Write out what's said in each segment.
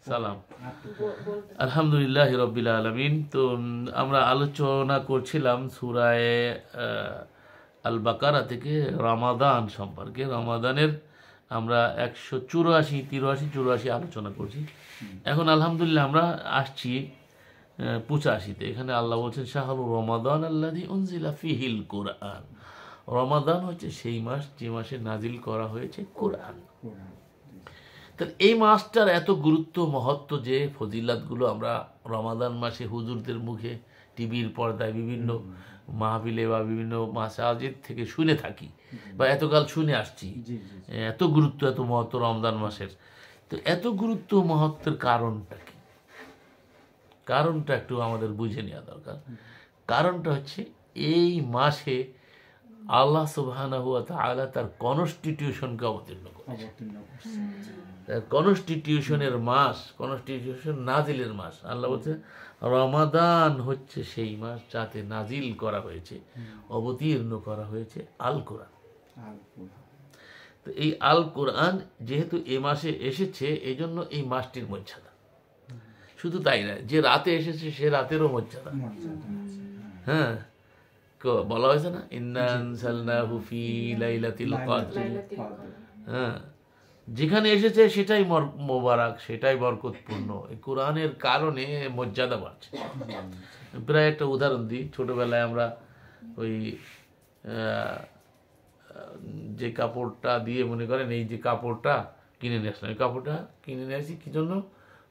সালাম। আলহামদুলিল্লাহ রাব্বিল আলামিন। তো আমরা আলোচনা করছিলাম সূরা আল বাকারা থেকে রমাদান সম্পর্কে। রমাদানের আমরা 184 আলোচনা করছি। এখন আলহামদুলিল্লাহ আমরা আসছি 85-তে। এখানে আল্লাহ বলছেন শাহরু রমাদান আল্লাযী উনজিলা ফীহিল কুরআন। রমাদান হচ্ছে সেই মাস যে মাসে নাজিল করা হয়েছে কোরআন। তাহলে এই মাসটার এত গুরুত্ব মহত্ব যে ফজিলাতগুলো আমরা রমাদান মাসে হুজুরদের মুখে টিভির পর্দায় বিভিন্ন মাহফিলে বা বিভিন্ন মাসাজিদ থেকে শুনে থাকি বা এতকাল শুনে আসছি, এত গুরুত্ব এত মহত্ব রমজান মাসের। তো এত গুরুত্ব মহত্বের কারণটা কি? কারণটা একটু আমাদের বুঝে নেওয়া দরকার। কারণটা হচ্ছে এই মাসে আল্লাহ সুবহানাহু ওয়া তাআলা তার কনস্টিটিউশনকে অবতীর্ণ করেছেন। কনস্টিটিউশনের মাস, কনস্টিটিউশন নাজিলের মাস। আল্লাহ বলছে রমাদান হচ্ছে সেই মাস যাতে নাজিল করা হয়েছে, অবতীর্ণ করা হয়েছে আল কোরআন। তো এই আল কোরআন যেহেতু এ মাসে এসেছে, এই জন্য এই মাসটির মর্যাদা। শুধু তাই না, যে রাতে এসেছে সে রাতেরও মর্যাদা। হ্যাঁ, বলা হয়েছে না, ইন্না আনজালনাহু ফি লাইলাতিল কদর। হ্যাঁ, যেখানে এসেছে সেটাই মোবারক, সেটাই বরকতপূর্ণ। এই কোরআনের কারণে মর্যাদা বাড়ছে। প্রায় একটা উদাহরণ দিই। ছোটবেলায় আমরা ওই যে কাপড়টা দিয়ে, মনে করেন এই যে কাপড়টা কিনে নিয়ে আসলাম, এই কাপড়টা কিনে নিয়ে আসি কি জন্য?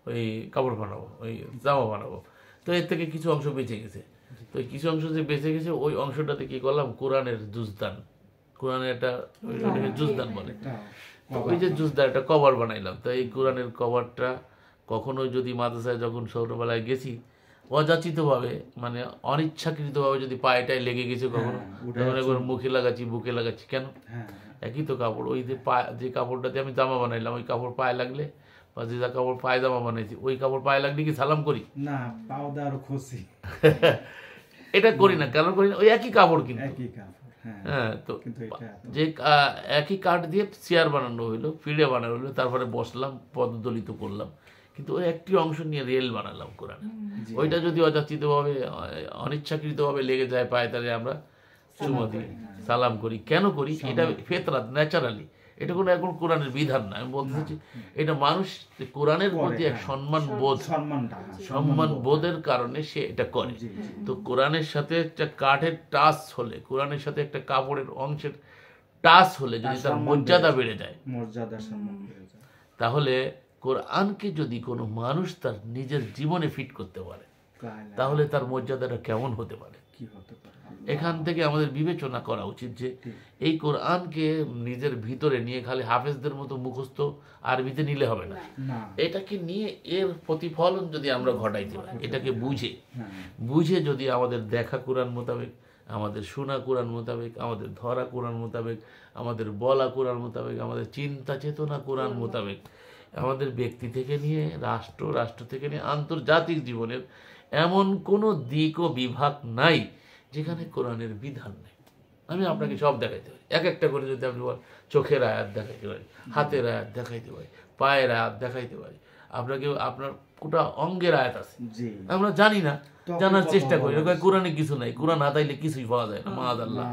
ওই কাপড় বানাবো, ওই জামা বানাবো। তো এর থেকে কিছু অংশ বেঁচে গেছে। তো কিছু অংশ যে বেঁচে গেছে, ওই অংশটাতে কি করলাম? কোরআনের জুজদান, কোরআনের একটা জুজদান বলে, ওই যে জুজদান একটা কভার বানাইলাম। তো এই কোরআনের কভারটা কখনো যদি মাদ্রাসায় যখন ছোটবেলায় গেছি, অযাচিতভাবে মানে অনিচ্ছাকৃতভাবে যদি পায়েটায় লেগে গেছে কখনো, তখন একবার মুখে লাগাচ্ছি, বুকে লাগাচ্ছি, কেন? একই তো কাপড়। ওই যে কাপড়টাতে আমি জামা বানাইলাম, ওই কাপড় পায়ে লাগলে, বা যে কাপড় পায়ে জামা বানাইছি ওই কাপড় পায়ে লাগলে কি সালাম করি? না, এটা করি না। কেন করি না? ওই একই কাপড় কিন্তু। হ্যাঁ, তো যে একই কাঠ দিয়ে চেয়ার বানানো হইলো, ফিডে বানানো হইলো, তারপরে বসলাম, পদদলিত করলাম, কিন্তু ওই একটি অংশ নিয়ে রেল বানালাম কোরআন। ওইটা যদি অযাচিতভাবে অনিচ্ছাকৃতভাবে লেগে যায় পায়ে, তাহলে আমরা চুমা দিই, সালাম করি। কেন করি? এটা ফেতরাত, ন্যাচারালি। এটা কোনো এখন কোরআনের বিধান না। আমি বলতে চাচ্ছি এটা মানুষ কোরআনের প্রতি এক সম্মান বোধের কারণে সে এটা করে। তো কোরআনের সাথে একটা কাঠের টাচ হলে, কোরআনের সাথে একটা কাপড়ের অংশের টাচ হলে যদি তার মর্যাদা বেড়ে যায়, তাহলে কোরআনকে যদি কোনো মানুষ তার নিজের জীবনে ফিট করতে পারে, তাহলে তার মর্যাদাটা কেমন হতে পারে? এখান থেকে আমাদের বিবেচনা করা উচিত যে এই কোরআনকে নিজের ভিতরে নিয়ে খালি হাফেজদের মতো মুখস্থ আরবিতে নিলে হবে না। এটাকে নিয়ে এর প্রতিফলন যদি আমরা ঘটাইতে পারি, এটাকে বুঝে যদি আমাদের দেখা কোরআন মোতাবেক, আমাদের শোনা কোরআন মোতাবেক, আমাদের ধরা কোরআন মোতাবেক, আমাদের বলা কোরআন মোতাবেক, আমাদের চিন্তা চেতনা কোরআন মোতাবেক, আমাদের ব্যক্তি থেকে নিয়ে রাষ্ট্র থেকে নিয়ে আন্তর্জাতিক জীবনের এমন কোনো দিক ও বিভাগ নাই যেখানে কোরআনের বিধান নেই। আমি আপনাকে সব দেখাইতে পারি, এক একটা করে যদি আপনি চোখের আয়াত দেখাইতে পারি, হাতের আয়াত দেখাইতে পারি, পায়ের আয়াত দেখাইতে পারি, আপনাকে আপনার গোটা অঙ্গের আয়াত আছে, আমরা জানি না, জানার চেষ্টা করি। কোরআনে কিছু নাই, কোরআন হাতাইলে কিছুই পাওয়া যায় না। মাআযাল্লাহ,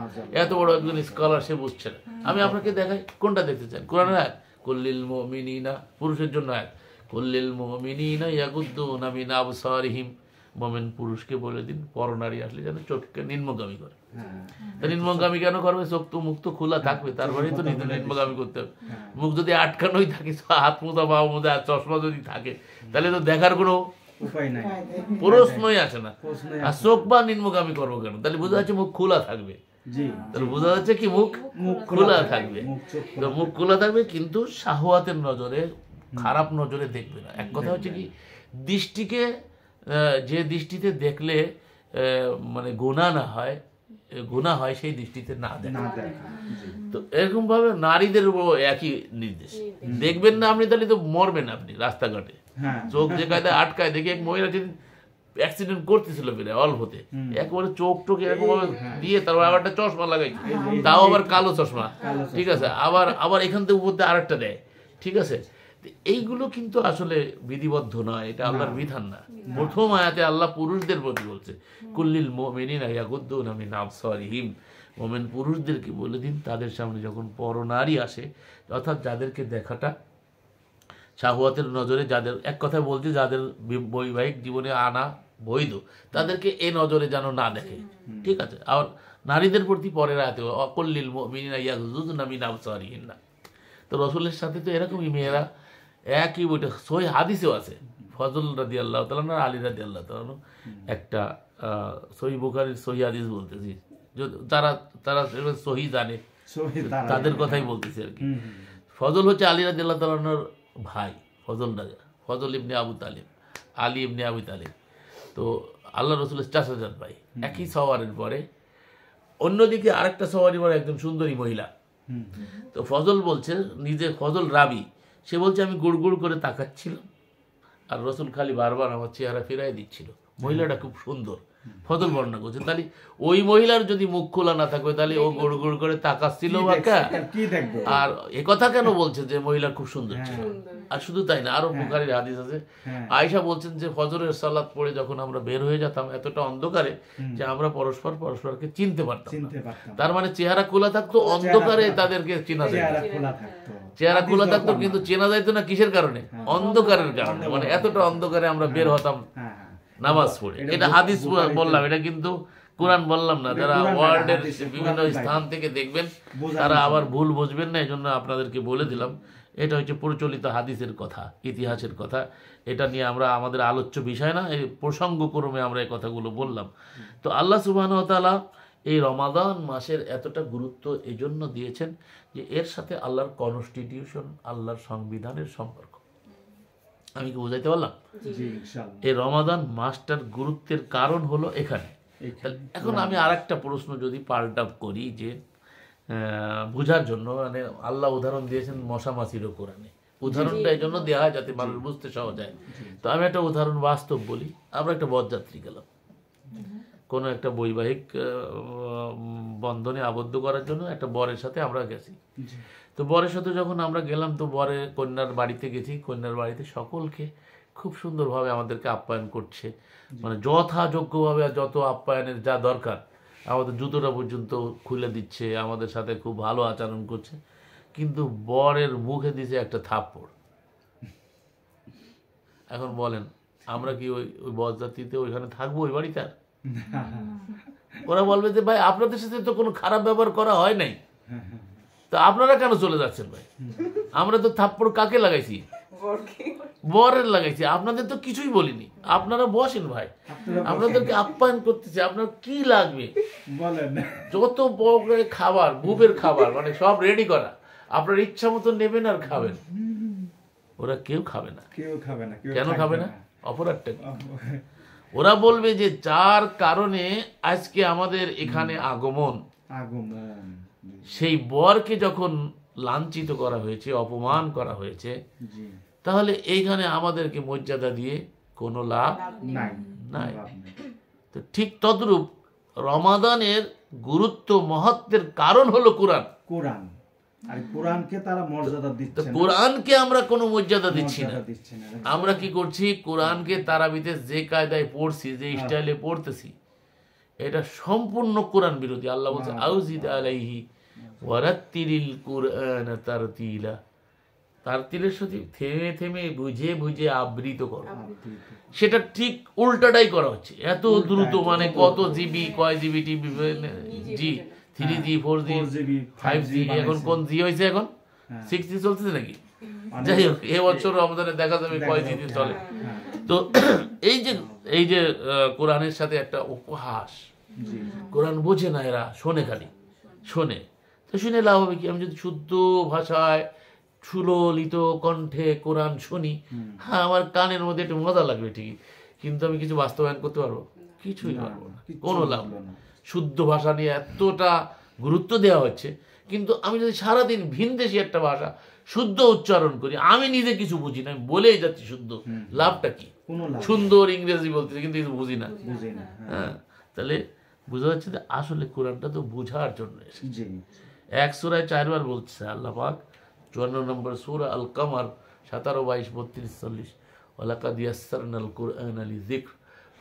এত বড় একজন স্কলার, সে বুঝছে না। আমি আপনাকে দেখাই, কোনটা দেখতে চান? কোরআনের আয়াত, কুল্লিল মুমিনিনা, পুরুষের জন্য আয়াত, কুল্লিল মুমিনিনা ইয়াগুদ্দুনা মিন আবসারিহিম, মোমেন পুরুষকে বলে দিন পরনারী আসলে যেন চোখকে নিম্নগামী করে। নিম্নগামী কেন করবে? চোখ তো, মুখ তো খোলা থাকবে, তারপরে তো নিম্নগামী করতে হবে। মুখ যদি আটকানোই থাকে, হাত মোজা বা মোজা চশমা যদি থাকে, তাহলে তো দেখার কোনো প্রশ্নই আসে না। আর চোখ বা নিম্নগামী করবো কেন? তাহলে বোঝা যাচ্ছে মুখ খোলা থাকবে। তাহলে বোঝা যাচ্ছে কি মুখ খোলা থাকবে। তো মুখ খোলা থাকবে, কিন্তু শাহওয়াতের নজরে, খারাপ নজরে দেখবে না। এক কথা হচ্ছে কি, দৃষ্টিকে যে দৃষ্টিতে দেখলে মানে গুনাহ হয় সেই দৃষ্টিতে না দেখা। তো এরকম ভাবে নারীদের উপর একই নির্দেশ। দেখবেন না আপনি, তাহলে তো মরবেন আপনি রাস্তাঘাটে। চোখ যে কায়দায় আটকায়, দেখি এক মহিলা যেদিন অ্যাক্সিডেন্ট করতেছিল বেড়ে অল্পতে, একবারে চোখ টোকে এরকম ভাবে দিয়ে তারপর আবার একটা চশমা লাগাই, তাও আবার কালো চশমা, ঠিক আছে, আবার এখান থেকে উপর দিয়ে আরেকটা দেয়, ঠিক আছে। এইগুলো কিন্তু আসলে বিধিবদ্ধ নয়, এটা আল্লাহর বিধান না। প্রথম আয়াতে আল্লাহ পুরুষদের প্রতি বলছে, কুল্লিল মুমিনিনা ইয়াগুদ্দুনা মিন আবসারিহিম, মোমেন পুরুষদেরকে বলে দিন তাদের সামনে যখন পরনারী আসে, অর্থাৎ যাদেরকে দেখাটা শাহওয়াতের নজরে, যাদের এক কথায় বলছে যাদের বৈবাহিক জীবনে আনা বৈধ, তাদেরকে এ নজরে যেন না দেখে, ঠিক আছে। আর নারীদের প্রতি পরের আয়াতে অকল্লিল মুমিনিনা ইয়াগুদ্দুনা মিন আবসারিহিম না। তো রসুলের সাথে তো এরকমই মেয়েরা একই বইটা সহি হাদিসেও আছে। ফজল রাদিয়াল্লাহু তাআলা আর আলী রাদিয়াল্লাহু তাআলা একটা সহি বুখারীর সহি হাদিস বলতেছি, যারা তারা সহি জানে তাদের কথাই বলতেছি আর কি। ফজল হচ্ছে আলী রাদিয়াল্লাহু তাআলার ভাই, ফজল ইবনে আবু তালিব, আলী ইবনে আবু তালিব। তো আল্লাহ রসুলের চাচাজাত ভাই, একই সওয়ারের পরে অন্যদিকে আরেকটা সওয়ারি পরে একজন সুন্দরী মহিলা। তো ফজল বলছে, নিজে ফজল রাবি, সে বলছে আমি গুড় গুড় করে তাকাচ্ছিলাম আর রসুল খালি বারবার আমার চেহারা ফিরাই দিচ্ছিল, মহিলাটা খুব সুন্দর। ফজল বর্ণনা করছে, তাহলে ওই মহিলার যদি মুখ খোলা না থাকবে তাহলে ও গুড় গুড় করে তাকাচ্ছিল আর একথা কেন বলছে যে মহিলা খুব সুন্দর ছিল। আর শুধু তাই না, আরো বুখারীর হাদিস আছে, আয়েশা বলছেন যে ফজরের সালাত পড়ে যখন আমরা বের হয়ে যেতাম এতটা অন্ধকারে যে আমরা পরস্পরকে চিনতে পারতাম না। তার মানে চেহারা খোলা থাকতো, অন্ধকারে তাদেরকে চেনা যায়, চেহারা খোলা থাকতো কিন্তু চেনা যাইতো না। কিসের কারণে? অন্ধকারের কারণে। মানে এতটা অন্ধকারে আমরা বের হতাম নামাজ পড়ে। এটা হাদিস বললাম, এটা কিন্তু কোরআন বললাম না। যারা ওয়ার্ল্ডের বিভিন্ন স্থান থেকে দেখবেন তারা আবার ভুল বুঝবেন না, এই জন্য আপনাদেরকে বলে দিলাম। এটা হচ্ছে প্রচলিত হাদিসের কথা, ইতিহাসের কথা। এটা নিয়ে আমরা আমাদের আলোচ্য বিষয় না, এই প্রসঙ্গক্রমে আমরা এই কথাগুলো বললাম। তো আল্লাহ সুবহানাহু ওয়া তাআলা এই রমাদান মাসের এতটা গুরুত্ব এই জন্য দিয়েছেন যে এর সাথে আল্লাহর কনস্টিটিউশন, আল্লাহর সংবিধানের সম্পর্ক। আমি কি বুঝাইতে পারলাম? এই রমাদান মাসটার গুরুত্বের কারণ হলো এখানে। এখন আমি আরেকটা প্রশ্ন যদি পাল্টা করি, যে বোঝার জন্য, মানে আল্লাহ উদাহরণ দিয়েছেন মশা মাছিরও কোরআনে। উদাহরণটা এই জন্য দেওয়া হয় যাতে মানুষ বুঝতে সহজ হয়। তো আমি একটা উদাহরণ বাস্তব বলি। আমরা একটা বরযাত্রী গেলাম, কোনো একটা বৈবাহিক বন্ধনে আবদ্ধ করার জন্য একটা বরের সাথে আমরা গেছি। তো বরের সাথে যখন আমরা গেলাম, তো বরের কন্যার বাড়িতে গেছি। কন্যার বাড়িতে সকলকে খুব সুন্দরভাবে আমাদেরকে আপ্যায়ন করছে, মানে যথাযোগ্যভাবে যত আপ্যায়নের যা দরকার, আমাদের জুতোটা পর্যন্ত খুলে দিচ্ছে, আমাদের সাথে খুব ভালো আচরণ করছে। কিন্তু বরের মুখে দিছে একটা থাপ্পড়। এখন বলেন আমরা কি ওই বরযাত্রীতে ওইখানে থাকবো ওই বাড়িতে? আর ওরা বলবে যে ভাই আপনাদের সাথে তো কোনো খারাপ ব্যবহার করা হয় নাই, তো আপনারা কেন চলে যাচ্ছেন? ভাই আমরা তো থাপ্পড় কাকে লাগাইছি? বরের লাগাইছি, আপনাদের তো কিছুই বলিনি। আপনারা বসেন ভাই, আপনাদেরকে আপ্যায়ন করতেছে, আপনার কি লাগবে যত বড় খাবার, বুফের খাবার, মানে সব রেডি করা, আপনার ইচ্ছা মতো নেবেন আর খাবেন। ওরা কেউ খাবে না। কেন খাবে না? অপরাধটা ওরা বলবে যে যার কারণে আজকে আমাদের এখানে আগমন, সেই বরকে যখন লাঞ্ছিত করা হয়েছে, অপমান করা হয়েছে, তাহলে এইখানে আমাদেরকে মর্যাদা দিয়ে কোনো লাভ নাই। তো ঠিক তদ্রূপ রমাদানের গুরুত্ব মহত্বের কারণ হলো কোরআন। আর কোরআনকে তারা মর্যাদা দিচ্ছে না। কোরআনকে আমরা কোনো মর্যাদা দিচ্ছি না। আমরা কি করছি? কোরআনকে তারাবিতে যে কায়দায় পড়ছি, যে স্টাইলে পড়তেছি, এটা সম্পূর্ণ কোরআন বিরোধী। আল্লাহ বলছে আউজিদ আলাইহি ওয়ারাত্তিলিল কুরআন তারতিলা। তারতিলের সাথে থেমে থেমে বুঝে বুঝে আবৃত করো। সেটা ঠিক উল্টাটাই করা হচ্ছে। এত দ্রুত, মানে কত জিবি, কয় জিবি টিভি, জি 3G 4G 5G, এখন কোন জি হয়েছে? এখন 6G চলতেছে নাকি? যাই হোক, এবছর আমাদের দেখা যাবে কয় জিবি চলে। তো এই যে কোরআনের সাথে একটা উপহাস, কোরআন বোঝে না, এরা শোনে, খালি শোনে। তো শুনে লাভ হবে কি? আমি যদি শুদ্ধ ভাষায় সুললিত কণ্ঠে কোরআন শুনি, হ্যাঁ আমার কানের মধ্যে একটু মজা লাগবে ঠিকই, কিন্তু আমি কিছু বাস্তবায়ন করতে পারবো? কিছুই পারবো না, কোনো লাভ না। শুদ্ধ ভাষা নিয়ে এতটা গুরুত্ব দেওয়া হচ্ছে, কিন্তু আমি যদি সারাদিন ভিনদেশি একটা ভাষা শুদ্ধ উচ্চারণ করি, আমি নিজে কিছু বুঝি না, আমি বলেই যাচ্ছি শুদ্ধ, লাভটা কি? সুন্দর ইংরেজি বলতেছি কিন্তু কিছু বুঝি না। হ্যাঁ, তাহলে বোঝা যাচ্ছে যে আসলে কোরআনটা তো বোঝার জন্য এসেছে। 1 সূরায় 4 বার বলছে আল্লাহ পাক, 54 নম্বর সূরা আল কামার 17, 22, 32, 40 ওয়ালাকাদ ইয়াসসারনাল কুরআনা লিযিকর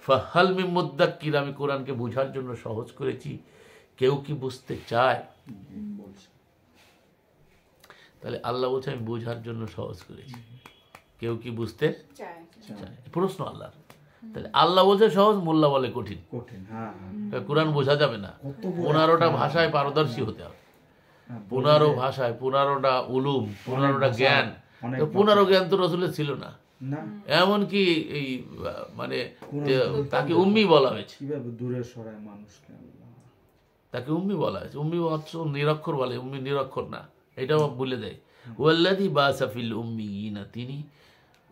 ফাহাল মিন মুদ্দাক্কির, আমি কোরআনকে বোঝার জন্য সহজ করেছি, কেউ কি বুঝতে চায়? তাহলে আল্লাহ বলছে আমি বোঝার জন্য সহজ করেছি, কেউ কি বুঝতে চায়? প্রশ্ন আল্লাহর। তাহলে আল্লাহ বলছে সহজ, মোল্লা বলে কঠিন। কোরআন বোঝা যাবে না, 15টা ভাষায় পারদর্শী হতে হবে, 15 ভাষায়, 15টা উলুম, 15টা জ্ঞান। 15 জ্ঞান তো রসুলের ছিল না, এমনকি এই মানে তাকে উম্মি বলা হয়েছে, তাকে উম্মি বলা হয়েছে। উম্মি নিরক্ষর বলে, উম্মি নিরক্ষর না, এটাও বলে দেয়। ওয়াল্লাযী বা'আসা ফিল উম্মিয়িনা, তিনি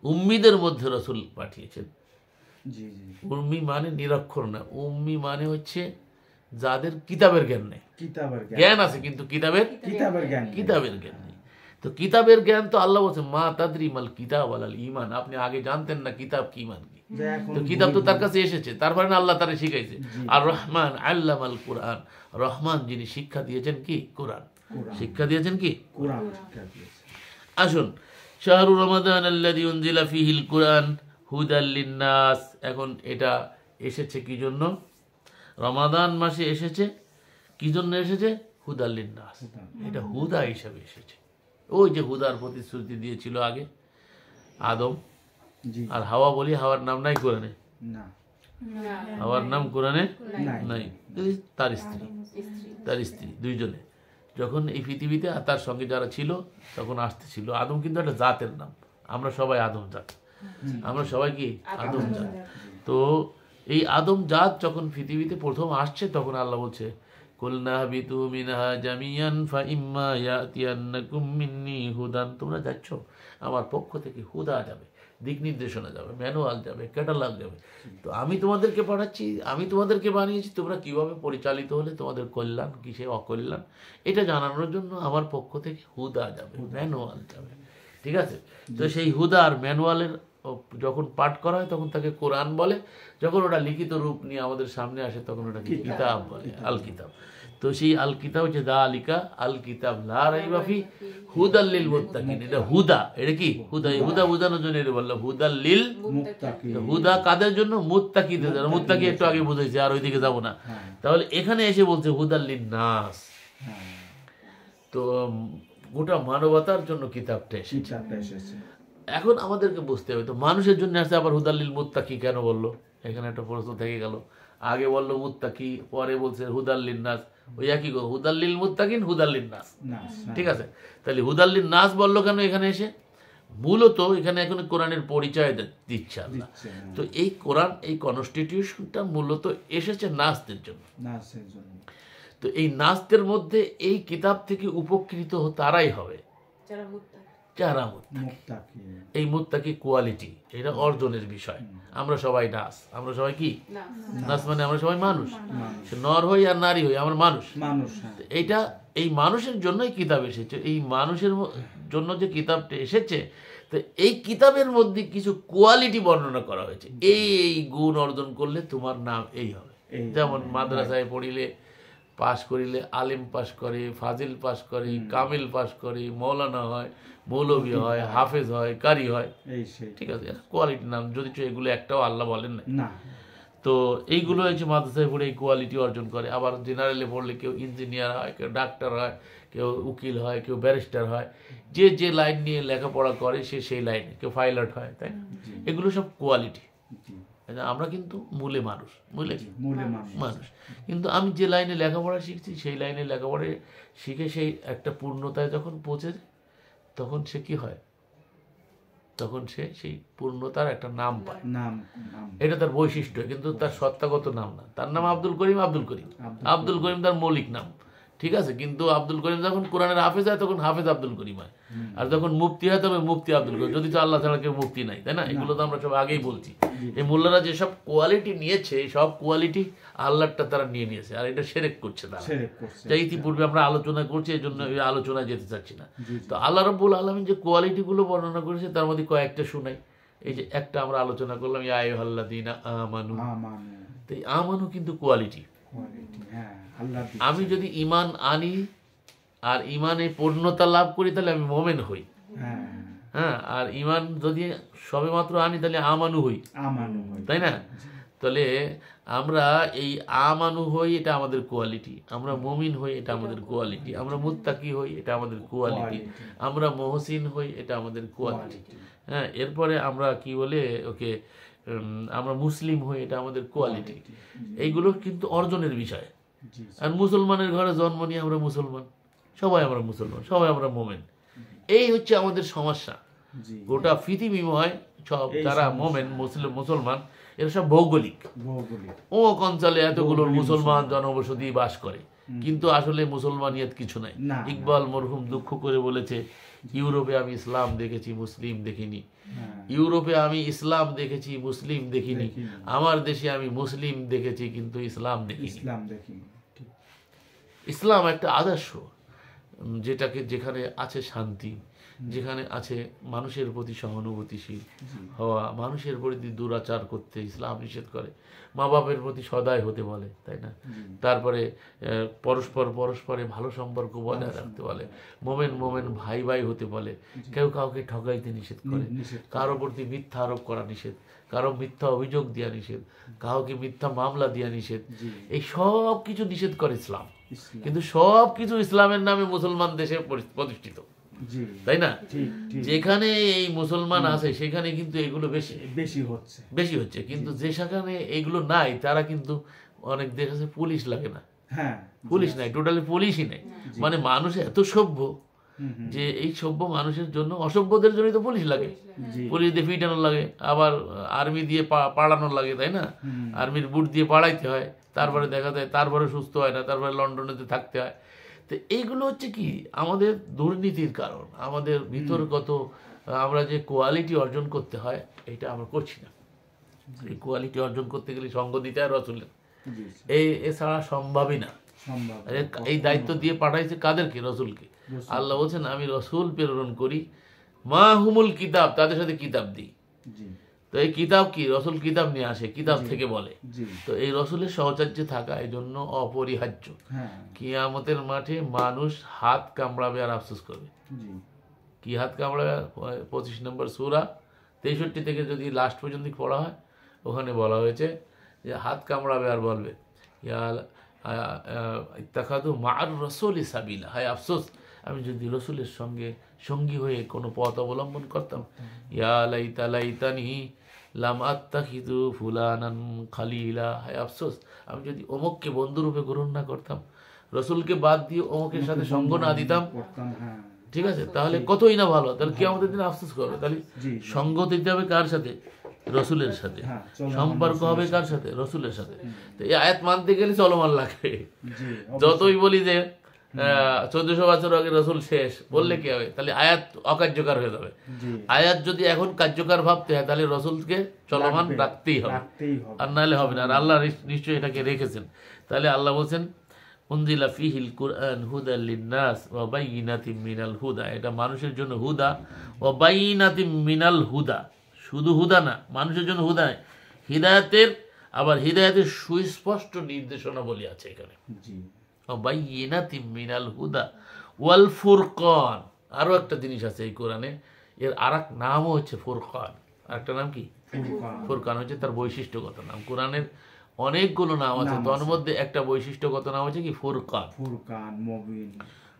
উম্মিদের মধ্যে রসুল পাঠিয়েছেন। উম্মি মানে নিরক্ষর না, উম্মি মানে হচ্ছে যাদের কিতাবের জ্ঞান নেই, জ্ঞান আছে কিন্তু কিতাবের জ্ঞান নেই। তো কিতাবের জ্ঞান তো আল্লাহ বলছে মা তাদরি মাল কিতাব ওয়ালাল ঈমান, আপনি আগে জানতেন না কিতাব কি, ঈমান কি। তো কিতাব তো তার কাছে এসেছে, তারপরে না আল্লাহ তারে শিখাইছে। আর রহমান আল্লামাল কুরআন, রহমান যিনি শিক্ষা দিয়েছেন কি? কোরআন শিক্ষা দিয়েছেন কি? কোরআন। আসুন, শাহরু রমাদান আল্লাযী উনজিলা ফীহিল কুরআন হুদাল লিন্নাস, এখন এটা এসেছে কি জন্য? রমাদান মাসে এসেছে, কি জন্য এসেছে? হুদাল লিন্নাস, এটা হুদা হিসাবে এসেছে। ওই যে হুদার প্রতিশ্রুতি দিয়েছিল আগে আদম আর হাওয়া, বলি হাওয়ার নাম নাই কোরআনে, হাওয়ার নাম কোরআনে নাই, তার স্ত্রী দুইজনে যখন এই পৃথিবীতে আর তার সঙ্গে যারা ছিল তখন আসতেছিল। আদম কিন্তু একটা জাতের নাম, আমরা সবাই আদম জাত, আমরা সবাই কি আদম জাত। তো এই আদম জাত যখন পৃথিবীতে প্রথম আসছে তখন আল্লাহ বলছে কুলনা হাবিতু মিনহা জামিয়ান ফাইম্মা ইয়াতিয়ান্নাকুম মিন্নি হুদান, তোমরা যাচ্ছ আমার পক্ষ থেকে হুদা যাবে, দিক নির্দেশনা যাবে, ম্যানুয়াল যাবে, ক্যাটালগ যাবে। তো আমি তোমাদেরকে পাঠাচ্ছি, আমি তোমাদেরকে বানিয়েছি, তোমরা কিভাবে পরিচালিত হলে তোমাদের কল্যাণ কিসে অকল্যাণ এটা জানানোর জন্য আমার পক্ষ থেকে হুদা যাবে, ম্যানুয়াল যাবে। ঠিক আছে, তো সেই হুদা আর ম্যানুয়ালের যখন পাঠ করা হয় তখন তাকে কোরআন বলে, যখন ওটা লিখিত রূপ নিয়ে আমাদের সামনে আসে তখন ওটাকে কিতাব বলে, আল কিতাব। তো সেই আল কিতাব হচ্ছে যালিকা আল কিতাব লা রাইবা ফি হুদাল লিল মুত্তাকিন, এটা হুদা, এটা কি হুদা, হুদা বোঝানোর জন্য এটা বললাম হুদাল লিল মুত্তাকিন। হুদা কাদের জন্য? মুত্তাকিদের জন্য। মুত্তাকি একটু আগে বুঝাইছে, আর ওইদিকে যাব না। তাহলে এখানে এসে বলছে হুদাল লিন নাস, তো গোটা মানবতার জন্য কিতাবটা এসেছে। এখন আমাদেরকে বুঝতে হবে তো মানুষের জন্য আসছে, আবার হুদাল্লিল মুত্তাকি কেন বললো? এখানে একটা প্রশ্ন থেকে গেল। আগে বললো মুত্তাকি, পরে বলছে হুদাল্লিন নাস, ওই একই গো, হুদাল্লিল মুত্তাকিন হুদাল্লিন নাস। ঠিক আছে, তাহলে হুদাল্লিন নাস বললো কেন এখানে এসে? মূলত এখানে এখন কোরআনের পরিচয় দিচ্ছে আল্লাহ। তো এই কোরআন, এই কনস্টিটিউশনটা মূলত এসেছে নাসদের জন্য। তো এই নাসদের মধ্যে এই কিতাব থেকে উপকৃত তারাই হবে যারা মুত্তাকি। এই মুত্তাকি কোয়ালিটি, এটা অর্জনের বিষয়। আমরা সবাই নাস, আমরা সবাই কি নাস, মানে আমরা সবাই মানুষ, নর হই আর নারী হই, আমরা মানুষ। এইটা এই মানুষের জন্যই কিতাব এসেছে, এই মানুষের জন্য যে কিতাবটা এসেছে, তো এই কিতাবের মধ্যে কিছু কোয়ালিটি বর্ণনা করা হয়েছে। এই গুণ অর্জন করলে তোমার নাম এই হবে। যেমন মাদ্রাসায় পড়িলে পাশ করিলে আলেম পাশ করে, ফাজিল পাশ করে, কামিল পাশ করে, মৌলানা হয়, মৌলভী হয়, হাফেজ হয়, কারি হয়। ঠিক আছে, কোয়ালিটি নাম, যদি এগুলো একটাও আল্লাহ বলেন না। তো এইগুলো হচ্ছে মাদ্রাসায় পড়ে এই কোয়ালিটি অর্জন করে। আবার জেনারেলে পড়লে কেউ ইঞ্জিনিয়ার হয়, কেউ ডাক্তার হয়, কেউ উকিল হয়, কেউ ব্যারিস্টার হয়, যে যে লাইন নিয়ে লেখাপড়া করে সে সেই লাইনে, কেউ পাইলট হয়, তাই না? এগুলো সব কোয়ালিটি। আমরা কিন্তু মূলে মানুষ, মানুষ, কিন্তু আমি যে লাইনে লেখাপড়া শিখছি সেই লাইনে লেখাপড়া শিখে সেই একটা পূর্ণতায় যখন পৌঁছে তখন সে কি হয়? তখন সে সেই পূর্ণতার একটা নাম পায়, এটা তার বৈশিষ্ট্য, কিন্তু তার সত্তাগত নাম না। তার নাম আব্দুল করিম, আব্দুল করিম, আব্দুল করিম তার মৌলিক নাম। ঠিক আছে, কিন্তু আব্দুল করিম যখন কোরআনের হাফেজ হয় তখন হাফেজ আব্দুল করিম হয়, আর যখন মুফতি হয় তবে মুফতি আব্দুল করিম, যদি তো আল্লাহ ছাড়া কেউ মুফতি নাই, তাই না? এগুলো তো আমরা সব আগেই বলছি। এই মোল্লারা যেসব কোয়ালিটি নিয়েছে, সব কোয়ালিটি আল্লাহটা তারা নিয়ে নিয়েছে, আর এটা শিরক করছে তারা, যা ইতিপূর্বে আমরা আলোচনা করছি, এই জন্য আলোচনায় যেতে চাচ্ছি না। তো আল্লাহ রাব্বুল আলামিন যে কোয়ালিটিগুলো বর্ণনা করেছে তার মধ্যে কয়েকটা শুনাই। এই যে একটা আমরা আলোচনা করলাম, ইয়া আইয়ুহাল্লাযীনা আমানু, তো এই আমানু কিন্তু কোয়ালিটি। আমি যদি ঈমান আনি আর ঈমানে পূর্ণতা লাভ করি তাহলে আমি মুমিন হই। হ্যাঁ, আর ইমান যদি সবে মাত্র আনি তাহলে আমানু হই, তাই না? তাহলে আমরা এই আমানু হই, এটা আমাদের কোয়ালিটি। আমরা মুমিন হই, এটা আমাদের কোয়ালিটি। আমরা মুত্তাকি হই, এটা আমাদের কোয়ালিটি। আমরা মহসিন হই, এটা আমাদের কোয়ালিটি। হ্যাঁ, এরপরে আমরা কি বলে ওকে আমরা মুসলিম হই, এটা আমাদের কোয়ালিটি। এইগুলো কিন্তু অর্জনের বিষয়। আর মুসলমানের ঘরে জন্ম নিয়ে আমরা মুসলমান, সবাই আমরা মুসলমান, সবাই আমরা মোমেন। এই হচ্ছে আমাদের সমস্যা। গোটা পৃথিবীময় সব যারা মোমেন মুসলমান এরা সব ভৌগোলিক। ও অঞ্চলে এতগুলো মুসলমান জনবসতি বাস করে, কিন্তু আসলে মুসলমানিয়ত কিছু নাই। ইকবাল মরহুম দুঃখ করে বলেছে, ইউরোপে আমি ইসলাম দেখেছি, মুসলিম দেখিনি। ইউরোপে আমি ইসলাম দেখেছি, মুসলিম দেখিনি। আমার দেশে আমি মুসলিম দেখেছি, কিন্তু ইসলাম দেখিনি। ইসলাম একটা আদর্শ, যেখানে আছে শান্তি, যেখানে আছে মানুষের প্রতি সহানুভূতিশীল হওয়া, মানুষের প্রতি দুরাচার করতে ইসলাম নিষেধ করে, মা বাপের প্রতি সদয় হতে বলে, তাই না? তারপরে পরস্পরে ভালো সম্পর্ক বজায় রাখতে বলে, মোমেন ভাই ভাই হতে বলে, কেউ কাউকে ঠকাইতে নিষেধ করে, কারো প্রতি মিথ্যা আরোপ করা নিষেধ, কারো মিথ্যা অভিযোগ দেওয়া নিষেধ, কাউকে মিথ্যা মামলা দেওয়া নিষেধ। এই সব কিছু নিষেধ করে ইসলাম, কিন্তু সব কিছু ইসলামের নামে মুসলমান দেশে প্রতিষ্ঠিত, তাই না? যেখানে এই মুসলমান আছে সেখানে কিন্তু এগুলো বেশি হচ্ছে, কিন্তু যে সেখানে এগুলো নাই তারা কিন্তু অনেক দেশ আছে পুলিশ লাগে না, পুলিশ নাই, টোটালি পুলিশই নাই। মানে মানুষ এত সভ্য যে এই সভ্য মানুষের জন্য, অসভ্যদের জন্যই তো পুলিশ লাগে, পুলিশ দিয়ে পিটানো লাগে, আবার আর্মি দিয়ে পাড়ানো লাগে, তাই না? আর্মির বুট দিয়ে পাড়াইতে হয়, তারপরে দেখা যায় তারপরে সুস্থ হয় না, তারপরে লন্ডনেতে থাকতে হয়। তো এইগুলো হচ্ছে কি আমাদের দুর্নীতির কারণ, আমাদের ভিতরগত আমরা যে কোয়ালিটি অর্জন করতে হয় এটা আমরা করছি না। এই কোয়ালিটি অর্জন করতে গেলে সঙ্গ দিতে হয় রসুলের, এছাড়া সম্ভবই না। এই দায়িত্ব দিয়ে পাঠাইছে কাদেরকে? রসুলকে। আল্লাহ বলছেন আমি রসুল প্রেরণ করি, মা হুমুল কিতাব, তাদের সাথে কিতাব দিই। তো এই কিতাব কি? রসুল কিতাব নিয়ে আসে, কিতাব থেকে বলে। তো এই রসুলের সহচর্য থাকা এই জন্য অপরিহার্য। কিয়ামতের মাঠে মানুষ হাত কামড়াবে আর আফসোস করবে। কি হাত কামড়াবে? 25 নম্বর সূরা 63 থেকে যদি লাস্ট পর্যন্ত পড়া হয়, ওখানে বলা হয়েছে যে হাত কামড়াবে আর বলবে ইত্তাখাযু মা'আর রাসূলি সাবিলা, হায় আফসোস আমি যদি রসুলের সঙ্গী হয়ে কোনো পথ অবলম্বন করতাম। ইয়া লাইতা লাইতানি লাম আত্তাখিযু ফুলানান খালিলা, হায় আফসোস আমি যদি অমুককে বন্ধুরূপে গ্রহণ না করতাম, রসুলকে বাদ দিয়ে অমুকের সাথে সঙ্গ না দিতাম, ঠিক আছে? তাহলে কতই না ভালো। তাহলে কিয়ামতের দিন আফসোস করবে। তাহলে সঙ্গ দিতে হবে কার সাথে? রসুলের সাথে। সম্পর্ক হবে কার সাথে? রসুলের সাথে। তো এই আয়াত মানতে গেলে চলমান লাগে। যতই বলি যে 1400 বছর আগে রসুল শেষ, বললে কি হবে? তাহলে আয়াত অকার্যকর হয়ে যাবে। আয়াত যদি এখন কার্যকর ভাবতে হয় তাহলে রসুলকে চলমান রাখতেই হবে, আর নাহলে হবে না। আর আল্লাহ নিশ্চয়ই এটাকে রেখেছেন। তাহলে আল্লাহ বলছেন উনজিলা ফিহিল কুরআন হুদাল লিন্নাস ওয়া বাইয়িনাতিম মিনাল হুদা, এটা মানুষের জন্য হুদা, ওয়া বাইয়িনাতিম মিনাল হুদা, শুধু হুদা না, মানুষের জন্য হুদা, হিদায়াতের, আবার হিদায়াতের সুস্পষ্ট নির্দেশনা বলি আছে এখানে। বাইয়িনাতিম মিনাল হুদা ওয়াল ফুরকান, আরো একটা জিনিস আছে এই কোরআনে, এর আরেক নামও হচ্ছে ফুরকান। আরেকটা নাম কি? ফুরকান হচ্ছে তার বৈশিষ্ট্যগত নাম। কোরআনের অনেকগুলো নাম আছে, তার মধ্যে একটা বৈশিষ্ট্যগত নাম হচ্ছে কি? ফুরকান।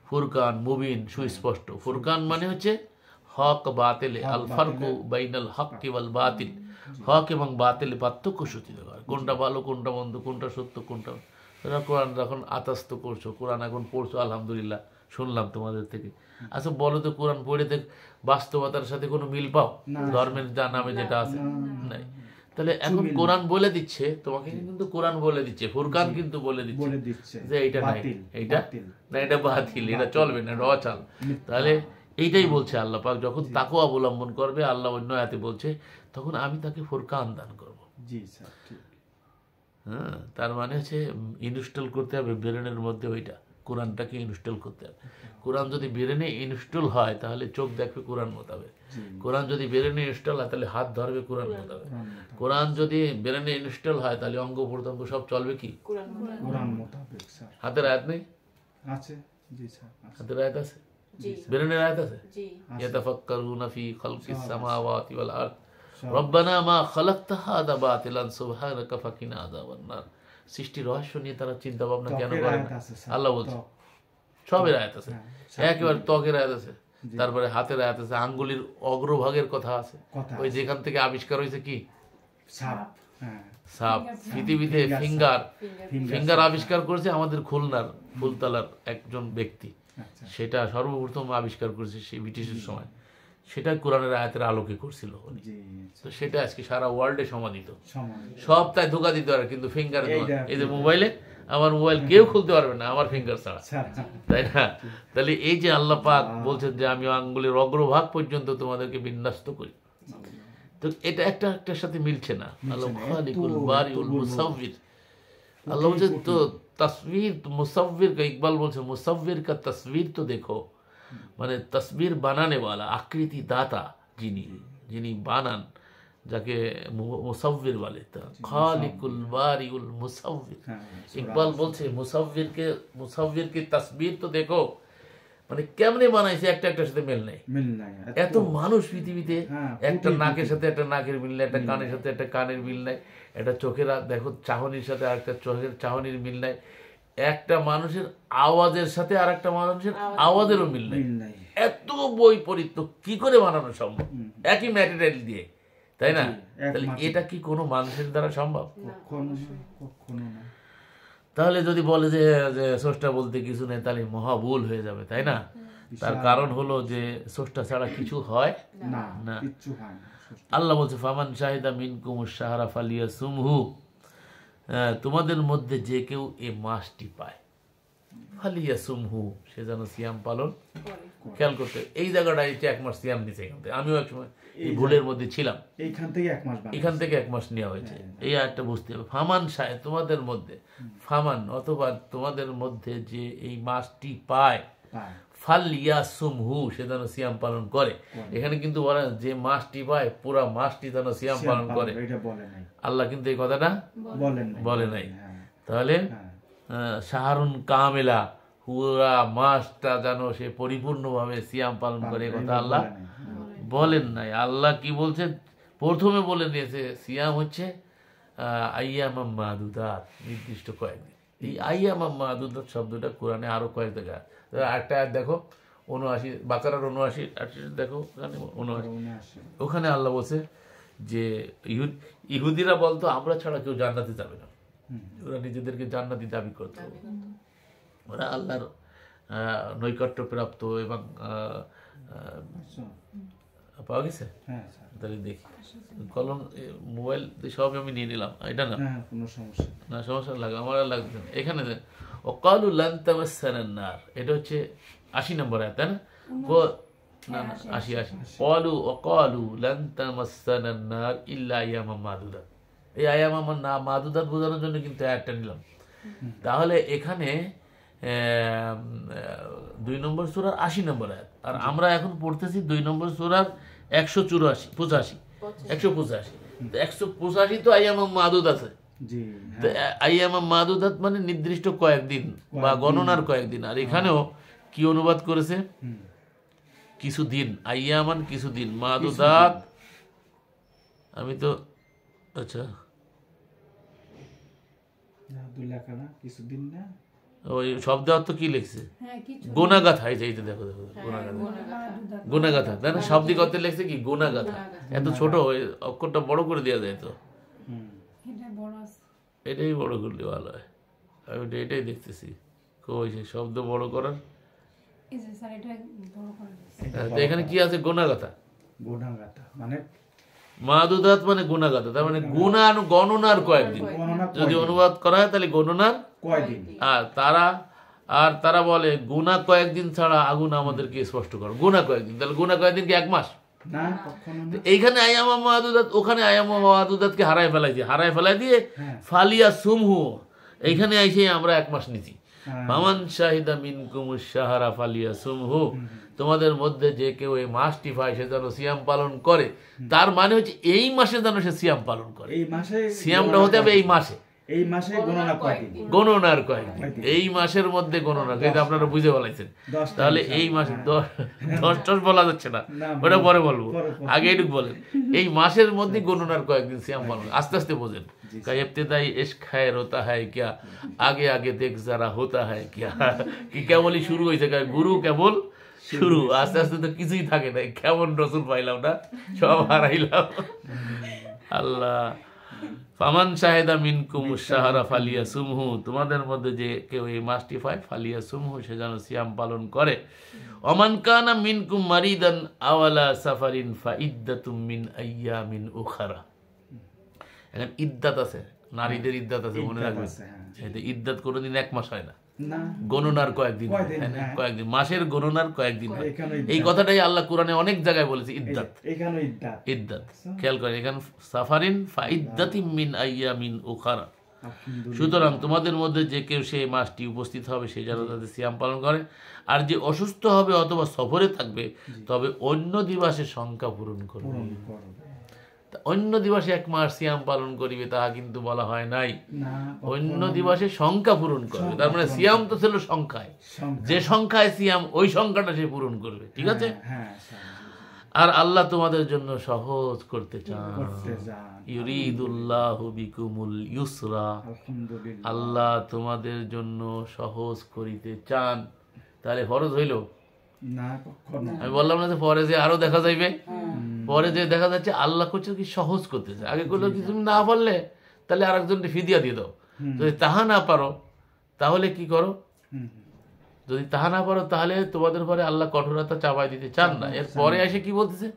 ফুরকান মুবিন, সুস্পষ্ট। ফুরকান মানে হচ্ছে হক বাতিলে, আল ফারকু বাইনাল হক ওয়াল বাতিল, হক এবং বাতিল পার্থক্য সূচিত করে, কোনটা ভালো কোনটা মন্দ, কোনটা সত্য কোনটা। কোরআন যখন আতাস্ত করছো, কোরআন এখন পড়ছো, আলহামদুলিল্লাহ শুনলাম তোমাদের থেকে। আচ্ছা বলো তো, কোরআন পড়ে দেখ বাস্তবতার সাথে কোনো মিল পাও? ধর্মের যা নামে যেটা আছে নাই। তাহলে এখন কোরআন বলে দিচ্ছে তোমাকে, কিন্তু কোরআন বলে দিচ্ছে, ফুরকান কিন্তু বলে দিচ্ছে যে এইটা নাই, এইটা না, এটা বাতিল, এটা চলবে না, এটা অচল। তাহলে এইটাই বলছে আল্লাহ পাক, যখন তাকওয়া অবলম্বন করবে, আল্লাহ অন্য আয়াতে বলছে, তখন আমি তাকে ফুরকান দান করবো। হ্যাঁ, তার মানে হচ্ছে ইনস্টল করতে হবে ব্রেনের মধ্যে, ওইটা কোরআনটাকে ইনস্টল করতে হবে। কোরআন যদি ব্রেনে ইনস্টল হয় তাহলে চোখ দেখবে কোরআন মোতাবেক, কোরআন যদি ব্রেনে ইনস্টল হয় তাহলে হাত ধরবে কোরআন মোতাবেক, কোরআন যদি ব্রেনে ইনস্টল হয় তাহলে অঙ্গ প্রত্যঙ্গ সব চলবে কি? কোরআন মোতাবেক। হাতের আয়াত নেই? আছে, জি স্যার, হাতের আয়াত আছে। ব্রেনের আয়াত আছে, ইয়াতাফাক্কারুনা ফি খালকিস সামাওয়াতি ওয়াল আরদ রব্বানা মা খালাকতা হাযা বাতিলান সুবহানাকা ফাকিনা আযাবান নার। সৃষ্টির রহস্য নিয়ে তারা চিন্তা ভাবনা কেন করে না? আল্লাহ বলছে সবের আয়াত আছে, একেবারে ত্বকের আয়াত আছে, তারপরে হাতের আয়াত আছে, আঙ্গুলির অগ্রভাগের কথা আছে, ওই যেখান থেকে আবিষ্কার হয়েছে কি সাপ। পৃথিবীতে ফিঙ্গার আবিষ্কার করেছে আমাদের খুলনার ফুলতলার একজন ব্যক্তি, সেটা সর্বপ্রথম আবিষ্কার করেছে সেই ব্রিটিশের সময়, সেটা কোরআনের আয়াতের আলোকে করছিল। তো সেটা আজকে সারা ওয়ার্ল্ডে সমাদিত, সব তাই ধোকা দিতে পারে, কিন্তু ফিঙ্গার এই যে মোবাইলে, আমার মোবাইল কেউ খুলতে পারবে না আমার ফিঙ্গার ছাড়া, তাই না? তাহলে এই যে আল্লাহ পাক বলছেন যে আমি আঙ্গুলের অগ্রভাগ পর্যন্ত তোমাদেরকে বিন্যস্ত করি, তো এটা একটা একটার সাথে মিলছে না। আল্লাহ খালিকুল বারিউল মুসাউবির, আল্লাহ বলছেন তো তসবির মুসাউবির কা, ইকবাল বলছে মুসাউবির কা তসবির তো দেখো, মানে তসবির বানানে वाला, আকৃতি দাতা যিনি বানান, যাকে মুসাউবির বলে, খালিকুল বারিউল মুসাউবির। ইকবাল বলছে মুসাউবিরকে তসবির তো দেখো, মানে কেমনে বানাইছে একটা একটার সাথে মিল নাই। এত মানুষ পৃথিবীতে, একটা নাকের সাথে একটা নাকের মিল নাই, একটা কানের সাথে একটা কানের মিল নাই, একটা চোখের দেখো চাহনির সাথে আরেকটা চোখের চাহনির মিল নাই, একটা মানুষের আওয়াজের সাথে আর একটা মানুষের আওয়াজেরও মিল নাই। এত বৈপরীত্য কি করে বানানো সম্ভব একই ম্যাটেরিয়াল দিয়ে, তাই না? তাহলে এটা কি কোনো মানুষের দ্বারা সম্ভব? তাহলে যদি বলে যে স্রষ্টা বলতে কিছু নেই, তাহলে মহাভুল হয়ে যাবে, তাই না? তার কারণ হলো যে স্রষ্টা ছাড়া কিছু হয় না। আল্লাহ বলছে ফামান শাহিদা মিনকুমুশ শাহরা ফালিয়াসুমহু, তোমাদের মধ্যে যে কেউ এই মাসটি পায়, ফালিয়াসুমহু, সে যেন সিয়াম পালন। খেয়াল করতে এই জায়গাটায় এক মাস সিয়াম নিছে, আমিও এক সময় এই ভুলের মধ্যে ছিলাম, এখান থেকে এক মাস নেওয়া হয়েছে, এই আয়াতটা বুঝতে হবে। ফামান শাহে, তোমাদের মধ্যে, ফামান অথবা তোমাদের মধ্যে যে এই মাসটি পায়, ফালিয়াসুমহু, সে যেন সিয়াম পালন করে। এখানে কিন্তু বলে যে মাসটি পায় পুরা মাসটি যেন সিয়াম পালন করে, আল্লাহ কিন্তু এই কথাটা বলে নাই। তাহলে শাহরুন কামেলা, পুরা মাসটা যেন সে পরিপূর্ণভাবে সিয়াম পালন করে, কথা আল্লাহ বলেন নাই। আল্লাহ কি বলছেন? প্রথমে বলে দিয়েছে সিয়াম হচ্ছে আইয়ামাম মাদুদাত, নির্দিষ্ট কয়েকদিন। এই আইয়ামাম মাদুদাত শব্দটা কোরআনে আরো কয়েক জায়গা, একটা দেখো 79 বাকারার 79 দেখো, 79 ওখানে আল্লাহ বলছে যে ইহুদিরা বলতো আমরা ছাড়া কেউ জান্নাতে যাবে না, ওরা নিজেদেরকে জান্নাতি দাবি করতো, ওরা আল্লাহর নৈকট্য প্রাপ্ত এবং পাওয়া গেছে। তাহলে দেখি কলম মোবাইল সব আমি নিয়ে নিলাম, এটা না সমস্যা লাগে আমার আর লাগছে না। এখানে ওয়াকালু লান তামাসসানান নার, এটা হচ্ছে 80 নম্বর আয়াত, তাই না? না 80 ক্বালু ওয়াকালু লান তামাসসানান নার ইল্লা আইয়ামাম মাদুদাত। এই আইয়ামাম মাদুদাত বোঝানোর জন্য কিন্তু আয়াতটা নিলাম। তাহলে এখানে 2 নম্বর সূরার 80 নম্বর আয়াত, আর আমরা এখন পড়তেছি 2 নম্বর সূরার 185 185 তো আইয়ামাম মাদুদ আছে। আইয়ামাম মাদুদাত মানে নির্দিষ্ট কয়েকদিন বা গণনার কয়েকদিন, আর এখানেও কি অনুবাদ করেছে? কিছুদিন, আইয়ামান কিছুদিন, মাদুদাত আমি তো আচ্ছা ওই শব্দ অর্থ কি লিখছে? গোনাগাথা। এই যে দেখো গোনাগাথা, তাই না? শাব্দিক অর্থে লিখছে কি গোনাগাথা, এত ছোট অক্ষরটা বড় করে দেওয়া যায়, তো এটাই বড় করলে ভালো হয়। আমি এটাই দেখতেছি শব্দ বড় করার। এখানে কি আছে? গোনাগাথা মানে মাদুদাত মানে গুণাগাথা, তার মানে গণনার কয়েকদিন যদি অনুবাদ করা হয় তাহলে গণনার কয়েকদিন। আর তারা বলে গুণা কয়েকদিন ছাড়া আগুন আমাদেরকে স্পষ্ট করো, গুণা কয়েকদিন, তাহলে গুণা কয়েকদিন কি 1 মাস? এইখানে আইয়ামাম মাদুদাত, ওখানে আইয়ামাম মাদুদাতকে হারায় ফেলাই দিয়ে ফালিয়া সুমহু, এইখানে এসে আমরা 1 মাস নিছি। ফামান শাহিদা মিনকুমুশ শাহরা ফালিয়া সুমহু, তোমাদের মধ্যে যে কেউ এই মাসটি পায় সে যেন সিয়াম পালন করে। তার মানে হচ্ছে এই মাসে যেন সে সিয়াম পালন করে, সিয়ামটা হতে হবে এই মাসে। এই মাসে গণনা কয়দিন? গণনার কয়েকদিন, এই মাসের মধ্যে গণনা, যেটা আপনারা বুঝে বলাইছেন। তাহলে এই মাসে 10 বলা যাচ্ছে না, ওটা পরে বলবো, আগে এটুকু বলেন। এই মাসের মধ্যে গণনার কয়েকদিন সিয়াম পালন, আস্তে আস্তে বোঝেন। ইবতিদাই ইশক খায়ের হোতা হ্যায় ক্যা, আগে আগে দেখ যারা হোতা হ্যায় ক্যা, কি কেবলই শুরু হয়েছে, গুরু কেবল শুরু, আস্তে আস্তে তো কিছুই থাকে না। কেমন রসুল পাইলাম না, সব হারাইলাম। আল্লাহ ফামান শাহেদা মিনকুম শাহরা ফালিয়া সুমহু, তোমাদের মধ্যে যে কেউ এই মাসটি পায়, ফালিয়া সুমহু, সে যেন সিয়াম পালন করে। ওমান কানা মিনকুম মারিদান আওয়ালা সাফারিন ফাইদ্দাতুম মিন আইয়ামিন উখারা। এখন ইদ্দাত আছে, নারীদের ইদ্দাত আছে, মনে রাখবেন। ইদ্দাত কোনোদিন 1 মাস হয় না, গণনার কয়েকদিন, কয়েকদিন, মাসের গণনার কয়েকদিন। এই কথাটাই আল্লাহ কোরআনে অনেক জায়গায় বলেছে, ইদ্দাত, ইদ্দাত। খেয়াল করেন, এখানে সাফারিন ফাইদ্দাতিম মিন আইয়ামিন উখারা। সুতরাং তোমাদের মধ্যে যে কেউ সেই মাসটি উপস্থিত হবে, সে যেন তাদের সিয়াম পালন করে। আর যে অসুস্থ হবে অথবা সফরে থাকবে, তবে অন্য দিবসে সংখ্যা পূরণ করবে। অন্য দিবসে 1 মাস সিয়াম পালন করিবে, তাহা কিন্তু বলা হয় নাই। অন্য দিবসে সংখ্যা পূরণ করবে, তার মানে সিয়াম তো ছিল সংখ্যায়, যে সংখ্যায় সিয়াম ওই সংখ্যাটা সে পূরণ করবে, ঠিক আছে। আর আল্লাহ তোমাদের জন্য সহজ করতে চান, ইউরিদুল্লাহু বিকুমুল ইউসরা, আল্লাহ তোমাদের জন্য সহজ করিতে চান। তাহলে ফরজ হইল না? আমি বললাম না যে পরে যে আরো দেখা যাইবে, পরে যে দেখা যাচ্ছে আল্লাহ করছে কি সহজ করতেছে। আগে করলো কি, তুমি না পারলে তাহলে আরেকজনকে ফিদিয়া দিয়ে দাও, যদি তাহা না পারো তাহলে কি করো, যদি তাহা না পারো তাহলে তোমাদের পরে আল্লাহ কঠোরতা চাপাই দিতে চান না। এর পরে এসে কি বলতেছে,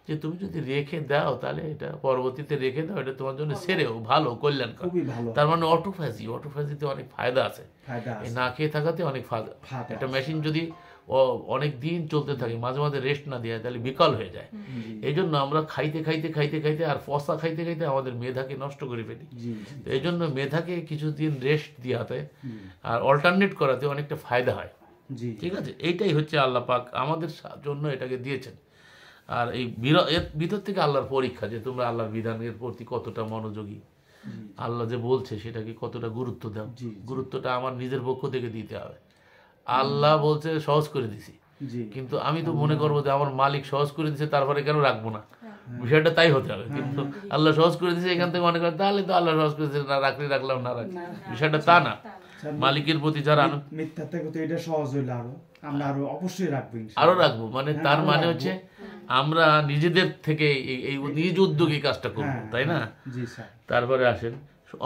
যে তুমি যদি রেখে দাও তাহলে এটা পরবর্তীতে রেখে দাও, এটা তোমার জন্য সেরেও ভালো, কল্যাণকর। তার মানে অটোফ্যাজিতে অনেক ফায়দা আছে, না খেয়ে থাকাতে অনেক ফায়দা। একটা মেশিন যদি অনেক দিন চলতে থাকে, মাঝে মাঝে রেস্ট না দেয়, তাহলে বিকল হয়ে যায়। এই জন্য আমরা খাইতে খাইতে খাইতে খাইতে আর পচা খাইতে খাইতে আমাদের মেধাকে নষ্ট করে ফেলি। এই জন্য মেধাকে কিছুদিন রেস্ট দেওয়াতে আর অল্টারনেট করাতে অনেকটা ফায়দা হয়, ঠিক আছে। এইটাই হচ্ছে আল্লাহ পাক আমাদের জন্য এটাকে দিয়েছেন। আর এই এর ভিতর থেকে আল্লাহর পরীক্ষা, যে তোমরা আল্লাহর বিধানের প্রতি কতটা মনোযোগী, আল্লাহ যে বলছে সেটাকে কতটা গুরুত্ব দাও। গুরুত্বটা আমার নিজের পক্ষ থেকে দিতে হবে। আল্লাহ বলছে সহজ করে দিছি, কিন্তু আমি তো মনে করবো যে আমার মালিক সহজ করে দিছে, তারপরে কেন রাখবো না, বিষয়টা তাই হতে হবে। কিন্তু আল্লাহ সহজ করে দিছে, এখান থেকে মনে করেন তাহলে তো আল্লাহ সহজ করে দিচ্ছে, না রাখলে রাখলাম, না রাখলাম, বিষয়টা তা না। মালিকের প্রতি যারা মিথ্যা থেকে তো এটা সহজ হইলো, আমরা আরো অবশ্যই রাখবো, আরো রাখবো। মানে তার মানে হচ্ছে আমরা নিজেদের থেকে এই নিজ উদ্যোগে কাজটা করবো, তাই না। তারপরে আসেন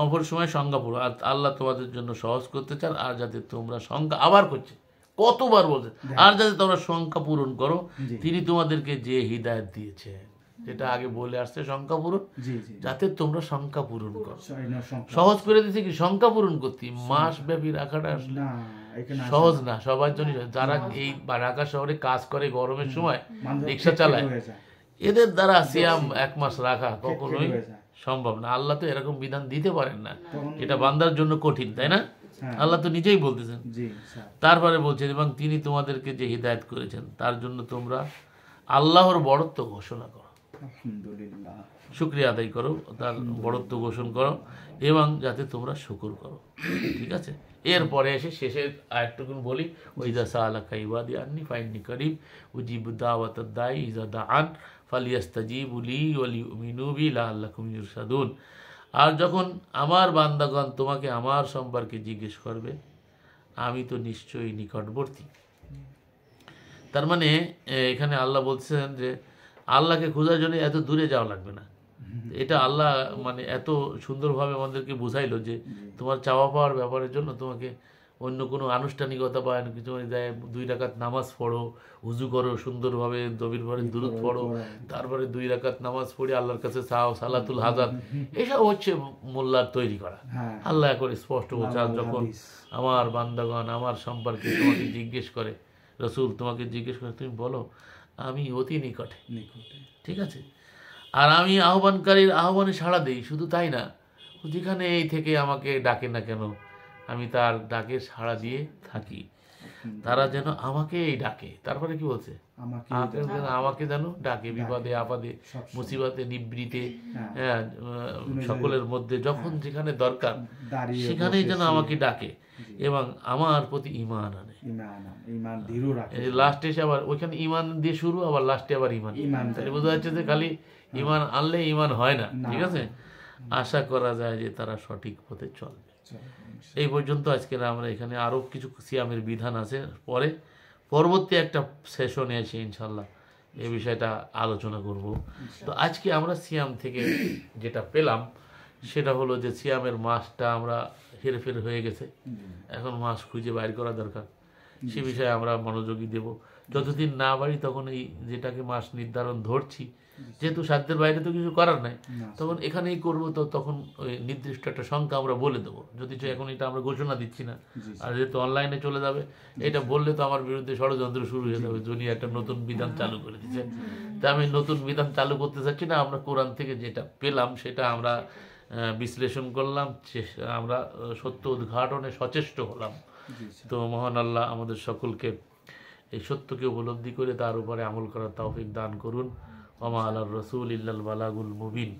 অপর সময় সংজ্ঞা পূরণ, আর আল্লাহ তোমাদের জন্য সহজ করতে চান, আর যাতে তোমরা সংখ্যা, আবার করছে, কতবার বলছে, আর যাতে তোমরা সংখ্যা পূরণ করো, তিনি তোমাদেরকে যে হিদায়াত দিয়েছে, যেটা আগে বলে আসছে সংখ্যা পূরণ, যাতে তোমরা সংখ্যা পূরণ করো। সহজ করে দিচ্ছে কি সংখ্যা পূরণ করতে, মাস ব্যাপী রাখাটা আসলে সহজ না সবার জন্য। যারা এই ঢাকা শহরে কাজ করে, গরমের সময় রিক্সা চালায়, এদের দ্বারা সিয়াম 1 মাস রাখা কখনোই সম্ভব না। আল্লাহ তো এরকম বিধান দিতে পারেন না, এটা বান্দার জন্য কঠিন, তাই না। আল্লাহ তো নিজেই বলতেছেন। তারপরে বলছেন, এবং তিনি তোমাদেরকে যে হিদায়াত করেছেন তার জন্য তোমরা আল্লাহর বড়ত্ব ঘোষণা করো, শুকরিয়া আদায় করো, তার বড়ত্ব ঘোষণা করো, এবং যাতে তোমরা শুকর করো, ঠিক আছে। এরপরে এসে শেষের আয়াতটুকুন বলি, ওইদা সাআলাকা ইবাদি আন্নী ফাইন্নী করিব উজিবু দাওয়াতাদ দাঈ ইযা দাআন ফালিয়াস্তাজিবু লি ওয়া লিউমিনু বি লাআল্লাকুম ইরশাদুন। আর যখন আমার বান্দাগণ তোমাকে আমার সম্পর্কে জিজ্ঞেস করবে, আমি তো নিশ্চয়ই নিকটবর্তী। তার মানে এখানে আল্লাহ বলছেন যে আল্লাহকে খোঁজার জন্য এত দূরে যাওয়া লাগবে না। এটা আল্লাহ মানে এত সুন্দরভাবে আমাদেরকে বুঝাইলো যে তোমার চাওয়া পাওয়ার ব্যাপারের জন্য তোমাকে অন্য কোনো আনুষ্ঠানিকতা বা কিছু দেয়, 2 রাকাত নামাজ পড়ো, উজু করো সুন্দরভাবে, গভীরভাবে দুরূদ পড়ো, তারপরে 2 রাকাত নামাজ পড়ে আল্লাহর কাছে চাও, সালাতুল হাজাত, এসব হচ্ছে মোল্লার তৈরি করা। আল্লাহ করে স্পষ্ট বলছে, আর যখন আমার বান্দাগণ আমার সম্পর্কে তোমাকে জিজ্ঞেস করে, রসুল তোমাকে জিজ্ঞেস করে, তুমি বলো আমি অতি নিকটে, ঠিক আছে। আর আমি আহ্বানকারীর আহ্বানে সাড়া দিই, শুধু তাই না, যেখানে এই থেকে আমাকে ডাকে না কেন আমি তার ডাকে সাড়া দিয়ে থাকি, তারা যেন আমাকে এই ডাকে। তারপরে কি বলছে, আমাকে যেন ডাকে বিপদে আপদে মুসিবতে নিবৃতে, হ্যাঁ, সকলের মধ্যে যখন যেখানে দরকার সেখানেই যেন আমাকে ডাকে এবং আমার প্রতি ঈমান আনে। লাস্টে এসে আবার ওইখানে ঈমান দিয়ে শুরু, আবার লাস্টে আবার ঈমান। তাহলে বোঝা যাচ্ছে যে খালি ঈমান আনলে ঈমান হয় না, ঠিক আছে। আশা করা যায় যে তারা সঠিক পথে চলবে। এই পর্যন্ত আজকের আমরা এখানে আরো কিছু সিয়ামের বিধান আছে, পরবর্তী একটা সেশনে এসে ইনশাল্লাহ এই বিষয়টা আলোচনা করব। তো আজকে আমরা সিয়াম থেকে যেটা পেলাম সেটা হলো যে সিয়ামের মাসটা আমরা হেরফের হয়ে গেছে, এখন মাস খুঁজে বাইর করা দরকার। সে বিষয়ে আমরা মনোযোগী দেব। যতদিন না পারি তখন এই যেটাকে মাস নির্ধারণ ধরছি, যেহেতু সাধ্যের বাইরে তো কিছু করার নাই, তখন এখানেই করবো। তো তখন ওই নির্দিষ্ট একটা সংখ্যা আমরা বলে দেবো, যদি এখন এটা আমরা ঘোষণা দিচ্ছি না। আর যেহেতু অনলাইনে চলে যাবে, এটা বললে তো আমার বিরুদ্ধে ষড়যন্ত্র শুরু হয়ে যাবে, যিনি একটা নতুন বিধান চালু করে দিচ্ছে। তা আমি নতুন বিধান চালু করতে চাচ্ছি না। আমরা কোরআন থেকে যেটা পেলাম সেটা আমরা বিশ্লেষণ করলাম, আমরা সত্য উদ্ঘাটনে সচেষ্ট হলাম। তো মহান আল্লাহ আমাদের সকলকে এই সত্যকে উপলব্ধি করে তার উপরে আমল করার তৌফিক দান করুন। ওয়া মা আলার রাসূল ইল্লাল বালাগুল মুবিন।